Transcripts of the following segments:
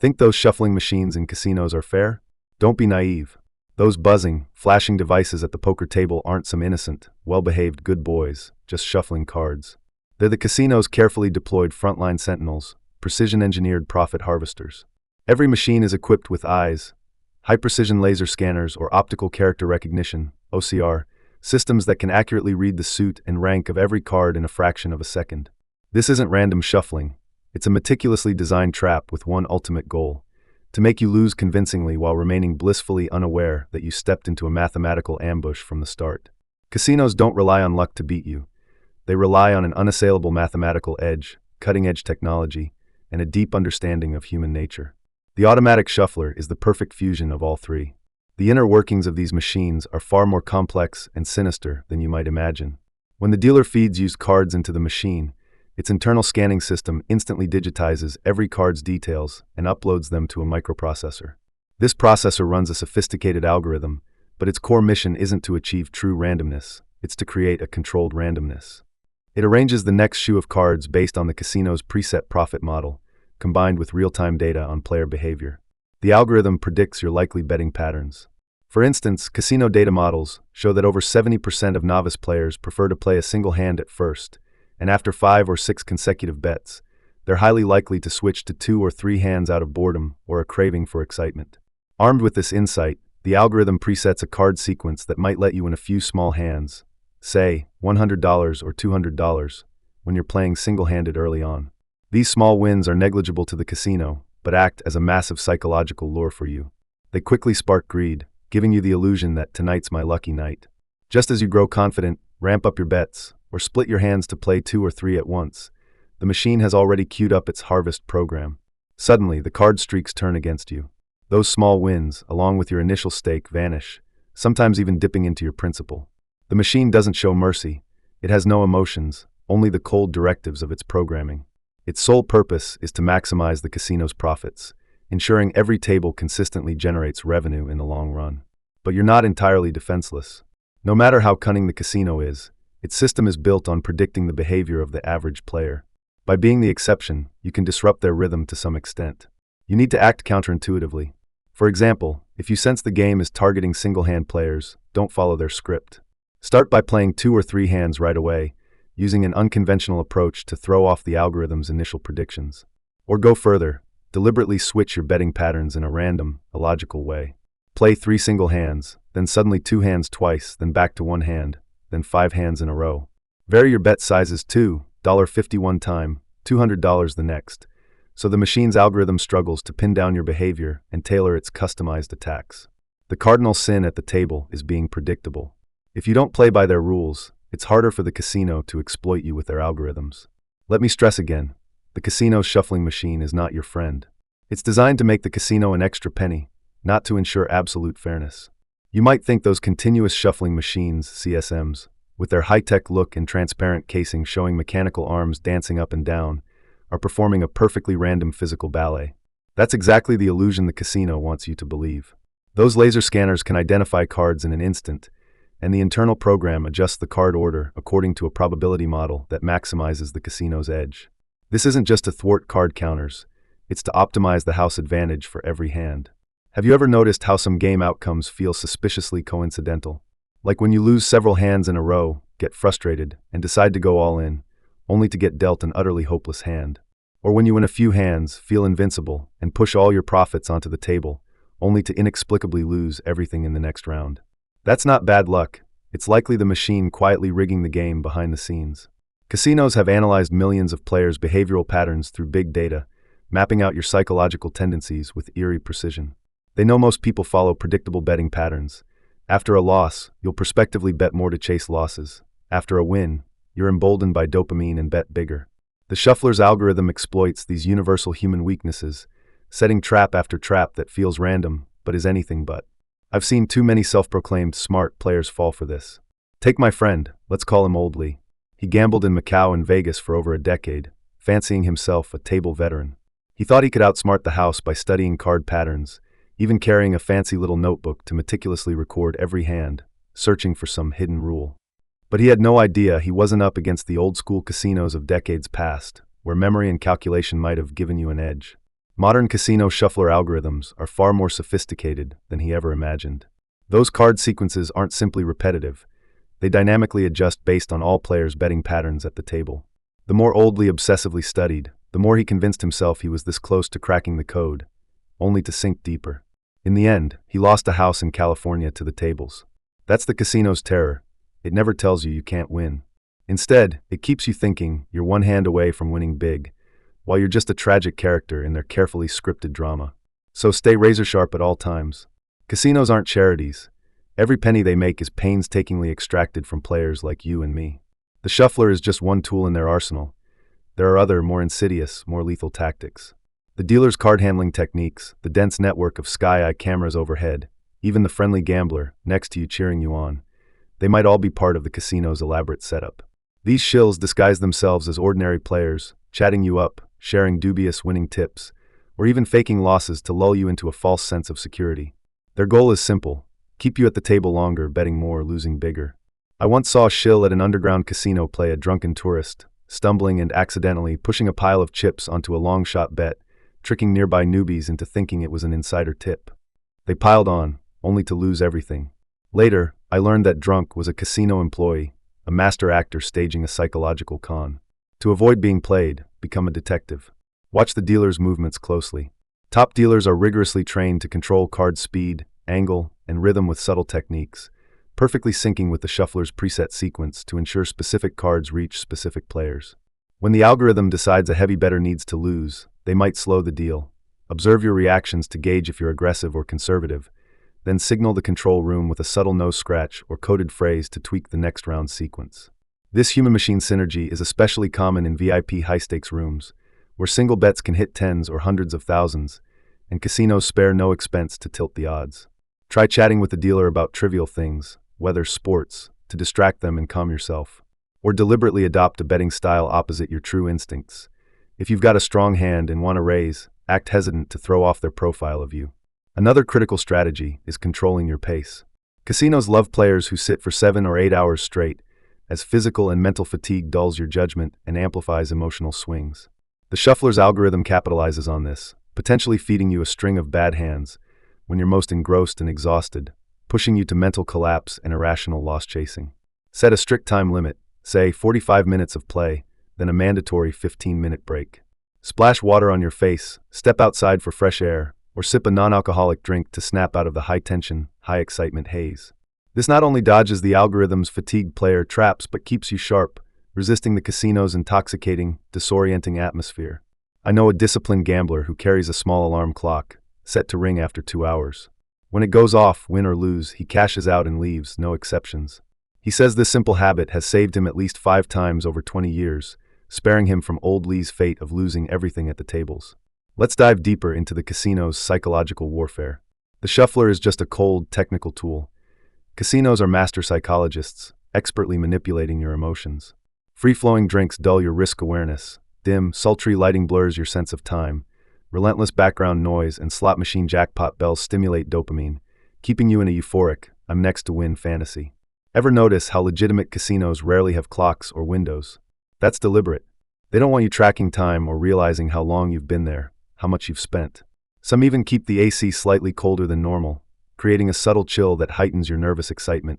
Think those shuffling machines in casinos are fair? Don't be naive. Those buzzing, flashing devices at the poker table aren't some innocent, well-behaved good boys, just shuffling cards. They're the casino's carefully deployed frontline sentinels, precision-engineered profit harvesters. Every machine is equipped with eyes, high-precision laser scanners or optical character recognition, OCR, systems that can accurately read the suit and rank of every card in a fraction of a second. This isn't random shuffling. It's a meticulously designed trap with one ultimate goal: to make you lose convincingly while remaining blissfully unaware that you stepped into a mathematical ambush from the start. Casinos don't rely on luck to beat you. They rely on an unassailable mathematical edge, cutting-edge technology, and a deep understanding of human nature. The automatic shuffler is the perfect fusion of all three. The inner workings of these machines are far more complex and sinister than you might imagine. When the dealer feeds used cards into the machine, its internal scanning system instantly digitizes every card's details and uploads them to a microprocessor. This processor runs a sophisticated algorithm, but its core mission isn't to achieve true randomness, it's to create a controlled randomness. It arranges the next shoe of cards based on the casino's preset profit model, combined with real-time data on player behavior. The algorithm predicts your likely betting patterns. For instance, casino data models show that over 70% of novice players prefer to play a single hand at first, and after 5 or 6 consecutive bets, they're highly likely to switch to 2 or 3 hands out of boredom or a craving for excitement. Armed with this insight, the algorithm presets a card sequence that might let you win a few small hands, say $100 or $200, when you're playing single-handed early on. These small wins are negligible to the casino, but act as a massive psychological lure for you. They quickly spark greed, giving you the illusion that tonight's my lucky night. Just as you grow confident, ramp up your bets, or split your hands to play 2 or 3 at once, the machine has already queued up its harvest program. Suddenly, the card streaks turn against you. Those small wins, along with your initial stake, vanish, sometimes even dipping into your principal. The machine doesn't show mercy. It has no emotions, only the cold directives of its programming. Its sole purpose is to maximize the casino's profits, ensuring every table consistently generates revenue in the long run. But you're not entirely defenseless. No matter how cunning the casino is, its system is built on predicting the behavior of the average player. By being the exception, you can disrupt their rhythm to some extent. You need to act counterintuitively. For example, if you sense the game is targeting single-hand players, don't follow their script. Start by playing 2 or 3 hands right away, using an unconventional approach to throw off the algorithm's initial predictions. Or go further, deliberately switch your betting patterns in a random, illogical way. Play 3 single hands, then suddenly 2 hands twice, then back to 1 hand, then 5 hands in a row. Vary your bet sizes too, $50 one time, $200 the next, so the machine's algorithm struggles to pin down your behavior and tailor its customized attacks. The cardinal sin at the table is being predictable. If you don't play by their rules, it's harder for the casino to exploit you with their algorithms. Let me stress again, the casino's shuffling machine is not your friend. It's designed to make the casino an extra penny, not to ensure absolute fairness. You might think those continuous shuffling machines, CSMs, with their high-tech look and transparent casing showing mechanical arms dancing up and down, are performing a perfectly random physical ballet. That's exactly the illusion the casino wants you to believe. Those laser scanners can identify cards in an instant, and the internal program adjusts the card order according to a probability model that maximizes the casino's edge. This isn't just to thwart card counters, it's to optimize the house advantage for every hand. Have you ever noticed how some game outcomes feel suspiciously coincidental? Like when you lose several hands in a row, get frustrated, and decide to go all in, only to get dealt an utterly hopeless hand. Or when you win a few hands, feel invincible, and push all your profits onto the table, only to inexplicably lose everything in the next round. That's not bad luck, it's likely the machine quietly rigging the game behind the scenes. Casinos have analyzed millions of players' behavioral patterns through big data, mapping out your psychological tendencies with eerie precision. They know most people follow predictable betting patterns. After a loss, you'll prospectively bet more to chase losses. After a win, you're emboldened by dopamine and bet bigger. The shuffler's algorithm exploits these universal human weaknesses, setting trap after trap that feels random, but is anything but. I've seen too many self-proclaimed smart players fall for this. Take my friend, let's call him Old Lee. He gambled in Macau and Vegas for over a decade, fancying himself a table veteran. He thought he could outsmart the house by studying card patterns, even carrying a fancy little notebook to meticulously record every hand, searching for some hidden rule. But he had no idea he wasn't up against the old-school casinos of decades past, where memory and calculation might have given you an edge. Modern casino shuffler algorithms are far more sophisticated than he ever imagined. Those card sequences aren't simply repetitive. They dynamically adjust based on all players' betting patterns at the table. The more Oldley obsessively studied, the more he convinced himself he was this close to cracking the code, only to sink deeper. In the end, he lost a house in California to the tables. That's the casino's terror. It never tells you can't win. Instead, it keeps you thinking you're one hand away from winning big, while you're just a tragic character in their carefully scripted drama. So stay razor sharp at all times. Casinos aren't charities. Every penny they make is painstakingly extracted from players like you and me. The shuffler is just one tool in their arsenal. There are other, more insidious, more lethal tactics. The dealer's card-handling techniques, the dense network of sky-eye cameras overhead, even the friendly gambler next to you cheering you on, they might all be part of the casino's elaborate setup. These shills disguise themselves as ordinary players, chatting you up, sharing dubious winning tips, or even faking losses to lull you into a false sense of security. Their goal is simple: keep you at the table longer, betting more, losing bigger. I once saw a shill at an underground casino play a drunken tourist, stumbling and accidentally pushing a pile of chips onto a long-shot bet, tricking nearby newbies into thinking it was an insider tip. They piled on, only to lose everything. Later, I learned that drunk was a casino employee, a master actor staging a psychological con. To avoid being played, become a detective. Watch the dealer's movements closely. Top dealers are rigorously trained to control card speed, angle, and rhythm with subtle techniques, perfectly syncing with the shuffler's preset sequence to ensure specific cards reach specific players. When the algorithm decides a heavy bettor needs to lose, they might slow the deal. Observe your reactions to gauge if you're aggressive or conservative, then signal the control room with a subtle nose scratch or coded phrase to tweak the next round's sequence. This human-machine synergy is especially common in VIP high-stakes rooms, where single bets can hit tens or hundreds of thousands, and casinos spare no expense to tilt the odds. Try chatting with the dealer about trivial things, whether sports, to distract them and calm yourself, or deliberately adopt a betting style opposite your true instincts. If you've got a strong hand and want to raise, act hesitant to throw off their profile of you. Another critical strategy is controlling your pace. Casinos love players who sit for 7 or 8 hours straight, as physical and mental fatigue dulls your judgment and amplifies emotional swings. The shuffler's algorithm capitalizes on this, potentially feeding you a string of bad hands when you're most engrossed and exhausted, pushing you to mental collapse and irrational loss chasing. Set a strict time limit, say 45 minutes of play, then a mandatory 15-minute break. Splash water on your face, step outside for fresh air, or sip a non-alcoholic drink to snap out of the high-tension, high-excitement haze. This not only dodges the algorithm's fatigued player traps but keeps you sharp, resisting the casino's intoxicating, disorienting atmosphere. I know a disciplined gambler who carries a small alarm clock, set to ring after 2 hours. When it goes off, win or lose, he cashes out and leaves, no exceptions. He says this simple habit has saved him at least 5 times over 20 years, sparing him from old Lee's fate of losing everything at the tables. Let's dive deeper into the casino's psychological warfare. The shuffler is just a cold, technical tool. Casinos are master psychologists, expertly manipulating your emotions. Free-flowing drinks dull your risk awareness. Dim, sultry lighting blurs your sense of time. Relentless background noise and slot machine jackpot bells stimulate dopamine, keeping you in a euphoric, I'm next to win fantasy. Ever notice how legitimate casinos rarely have clocks or windows? That's deliberate. They don't want you tracking time or realizing how long you've been there, how much you've spent. Some even keep the AC slightly colder than normal, creating a subtle chill that heightens your nervous excitement,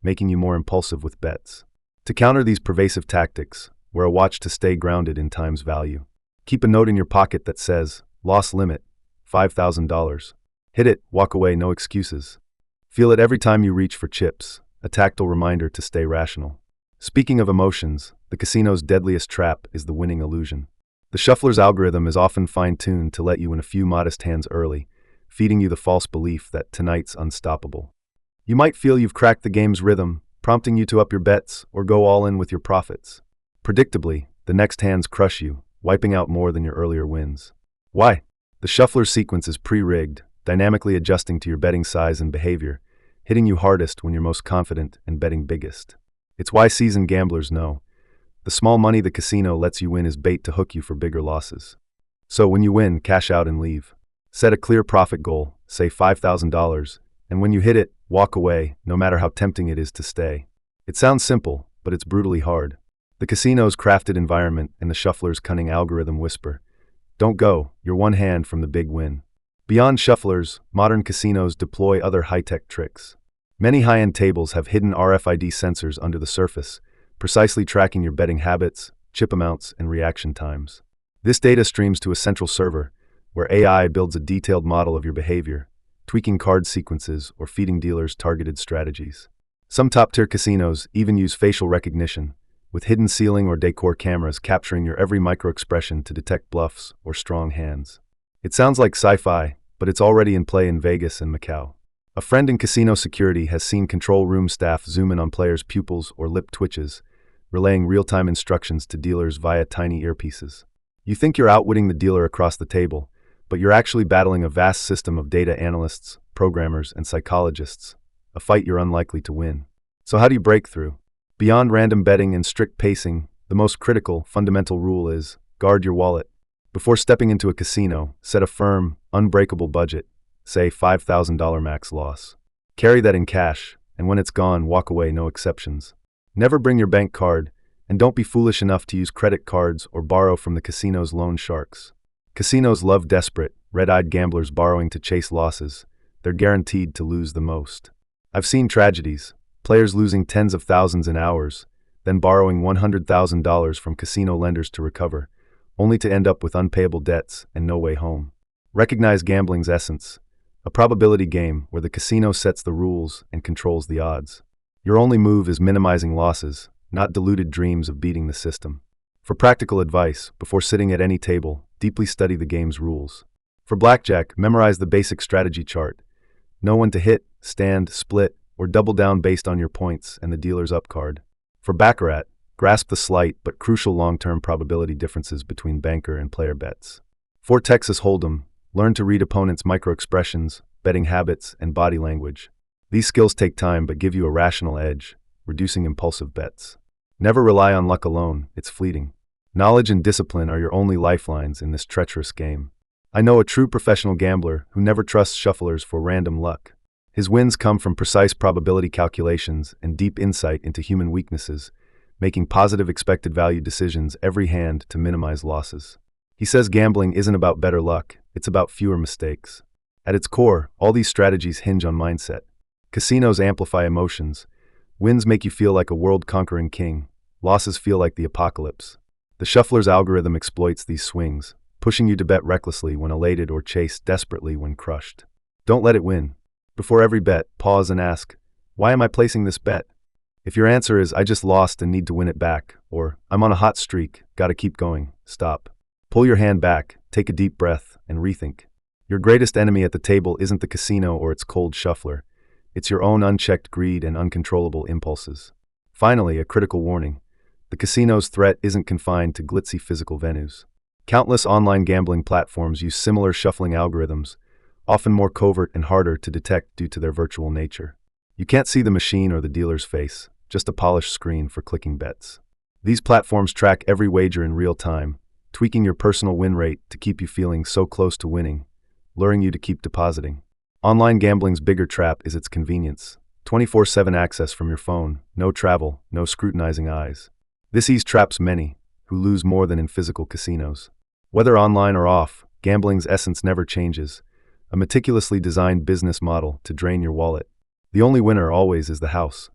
making you more impulsive with bets. To counter these pervasive tactics, wear a watch to stay grounded in time's value. Keep a note in your pocket that says, loss limit, $5,000. Hit it, walk away, no excuses. Feel it every time you reach for chips, a tactile reminder to stay rational. Speaking of emotions, the casino's deadliest trap is the winning illusion. The shuffler's algorithm is often fine-tuned to let you in a few modest hands early, feeding you the false belief that tonight's unstoppable. You might feel you've cracked the game's rhythm, prompting you to up your bets or go all in with your profits. Predictably, the next hands crush you, wiping out more than your earlier wins. Why? The shuffler's sequence is pre-rigged, dynamically adjusting to your betting size and behavior, hitting you hardest when you're most confident and betting biggest. It's why seasoned gamblers know the small money the casino lets you win is bait to hook you for bigger losses. So when you win, cash out and leave. Set a clear profit goal, say $5,000, and when you hit it, walk away, no matter how tempting it is to stay. It sounds simple, but it's brutally hard. The casino's crafted environment and the shuffler's cunning algorithm whisper, Don't go, you're one hand from the big win. Beyond shufflers, modern casinos deploy other high-tech tricks. Many high-end tables have hidden RFID sensors under the surface, precisely tracking your betting habits, chip amounts, and reaction times. This data streams to a central server, where AI builds a detailed model of your behavior, tweaking card sequences or feeding dealers targeted strategies. Some top-tier casinos even use facial recognition, with hidden ceiling or decor cameras capturing your every micro-expression to detect bluffs or strong hands. It sounds like sci-fi, but it's already in play in Vegas and Macau. A friend in casino security has seen control room staff zoom in on players' pupils or lip twitches, relaying real-time instructions to dealers via tiny earpieces. You think you're outwitting the dealer across the table, but you're actually battling a vast system of data analysts, programmers, and psychologists, a fight you're unlikely to win. So how do you break through? Beyond random betting and strict pacing, the most critical, fundamental rule is guard your wallet. Before stepping into a casino, set a firm, unbreakable budget, say $5,000 max loss. Carry that in cash, and when it's gone, walk away, no exceptions. Never bring your bank card, and don't be foolish enough to use credit cards or borrow from the casino's loan sharks. Casinos love desperate, red-eyed gamblers borrowing to chase losses. They're guaranteed to lose the most. I've seen tragedies, players losing tens of thousands in hours, then borrowing $100,000 from casino lenders to recover, only to end up with unpayable debts and no way home. Recognize gambling's essence, a probability game where the casino sets the rules and controls the odds. Your only move is minimizing losses, not deluded dreams of beating the system. For practical advice, before sitting at any table, deeply study the game's rules. For blackjack, memorize the basic strategy chart. Know when to hit, stand, split, or double down based on your points and the dealer's up card. For baccarat, grasp the slight but crucial long-term probability differences between banker and player bets. For Texas Hold'em, learn to read opponents' micro-expressions, betting habits, and body language. These skills take time but give you a rational edge, reducing impulsive bets. Never rely on luck alone, it's fleeting. Knowledge and discipline are your only lifelines in this treacherous game. I know a true professional gambler who never trusts shufflers for random luck. His wins come from precise probability calculations and deep insight into human weaknesses, making positive expected value decisions every hand to minimize losses. He says gambling isn't about better luck, it's about fewer mistakes. At its core, all these strategies hinge on mindset. Casinos amplify emotions. Wins make you feel like a world-conquering king. Losses feel like the apocalypse. The shuffler's algorithm exploits these swings, pushing you to bet recklessly when elated or chase desperately when crushed. Don't let it win. Before every bet, pause and ask, why am I placing this bet? If your answer is, I just lost and need to win it back, or I'm on a hot streak, gotta keep going, stop. Pull your hand back, take a deep breath, and rethink. Your greatest enemy at the table isn't the casino or its cold shuffler. It's your own unchecked greed and uncontrollable impulses. Finally, a critical warning. The casino's threat isn't confined to glitzy physical venues. Countless online gambling platforms use similar shuffling algorithms, often more covert and harder to detect due to their virtual nature. You can't see the machine or the dealer's face, just a polished screen for clicking bets. These platforms track every wager in real time, tweaking your personal win rate to keep you feeling so close to winning, luring you to keep depositing. Online gambling's bigger trap is its convenience. 24/7 access from your phone, no travel, no scrutinizing eyes. This ease traps many, who lose more than in physical casinos. Whether online or off, gambling's essence never changes, a meticulously designed business model to drain your wallet. The only winner always is the house,